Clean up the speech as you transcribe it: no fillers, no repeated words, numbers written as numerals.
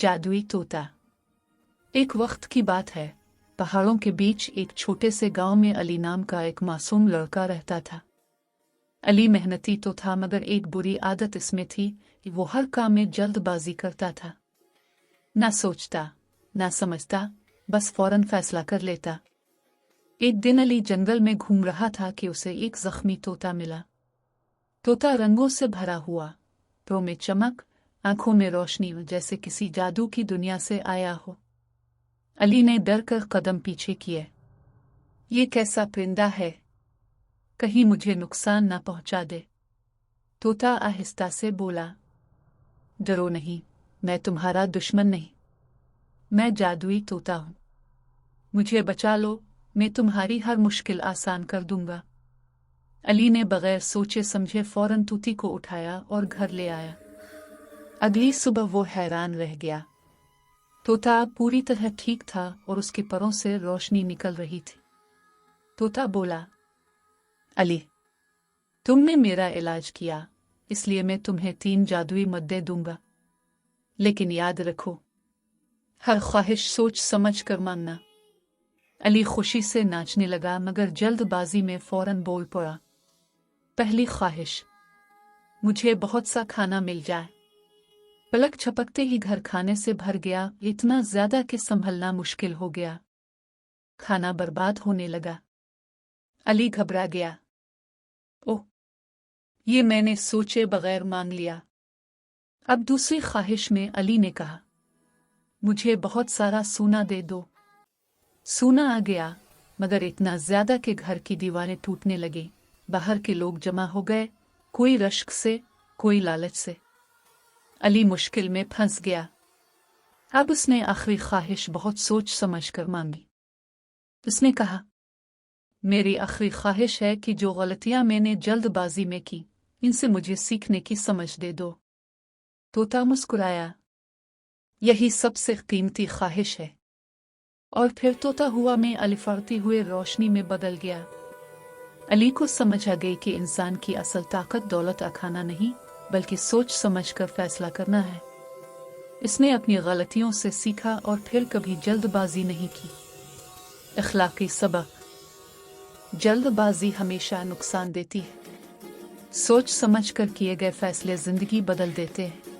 जादुई तोता। एक वक्त की बात है, पहाड़ों के बीच एक छोटे से गांव में अली नाम का एक मासूम लड़का रहता था। अली मेहनती तो था, मगर एक बुरी आदत इसमें थी कि वो हर काम में जल्दबाजी करता था। ना सोचता, ना समझता, बस फौरन फैसला कर लेता। एक दिन अली जंगल में घूम रहा था कि उसे एक जख्मी तोता मिला। तोता रंगों से भरा हुआ, पैरों में चमक, आंखों में रोशनी, जैसे किसी जादू की दुनिया से आया हो। अली ने डर कर कदम पीछे किए। ये कैसा परिंदा है, कहीं मुझे नुकसान ना पहुंचा दे। तोता आहिस्ता से बोला, डरो नहीं, मैं तुम्हारा दुश्मन नहीं, मैं जादुई तोता हूं। मुझे बचा लो, मैं तुम्हारी हर मुश्किल आसान कर दूंगा। अली ने बगैर सोचे समझे फौरन तूती को उठाया और घर ले आया। अगली सुबह वो हैरान रह गया। तोता पूरी तरह ठीक था और उसके परों से रोशनी निकल रही थी। तोता बोला, अली, तुमने मेरा इलाज किया, इसलिए मैं तुम्हें 3 जादुई मद्दे दूंगा। लेकिन याद रखो, हर ख्वाहिश सोच समझ कर मांगना। अली खुशी से नाचने लगा, मगर जल्दबाजी में फौरन बोल पड़ा, पहली ख्वाहिश, मुझे बहुत सा खाना मिल जाए। पलक झपकते ही घर खाने से भर गया, इतना ज्यादा कि संभलना मुश्किल हो गया। खाना बर्बाद होने लगा। अली घबरा गया। ओह, ये मैंने सोचे बगैर मांग लिया। अब दूसरी ख्वाहिश में अली ने कहा, मुझे बहुत सारा सोना दे दो। सोना आ गया, मगर इतना ज्यादा कि घर की दीवारें टूटने लगी। बाहर के लोग जमा हो गए, कोई रश्क से, कोई लालच से। अली मुश्किल में फंस गया। अब उसने आखिरी ख्वाहिश बहुत सोच समझ कर मांगी। उसने कहा, मेरी आखिरी ख्वाहिश है कि जो गलतियां मैंने जल्दबाजी में की, इनसे मुझे सीखने की समझ दे दो। तोता मुस्कुराया, यही सबसे कीमती ख्वाहिश है। और फिर तोता हुआ में अलिफारती हुए रोशनी में बदल गया। अली को समझ आ गई कि इंसान की असल ताकत दौलत खाना नहीं, बल्कि सोच समझ कर फैसला करना है। इसने अपनी गलतियों से सीखा और फिर कभी जल्दबाजी नहीं की। इखलाकी सबक, जल्दबाजी हमेशा नुकसान देती है। सोच समझ कर किए गए फैसले जिंदगी बदल देते हैं।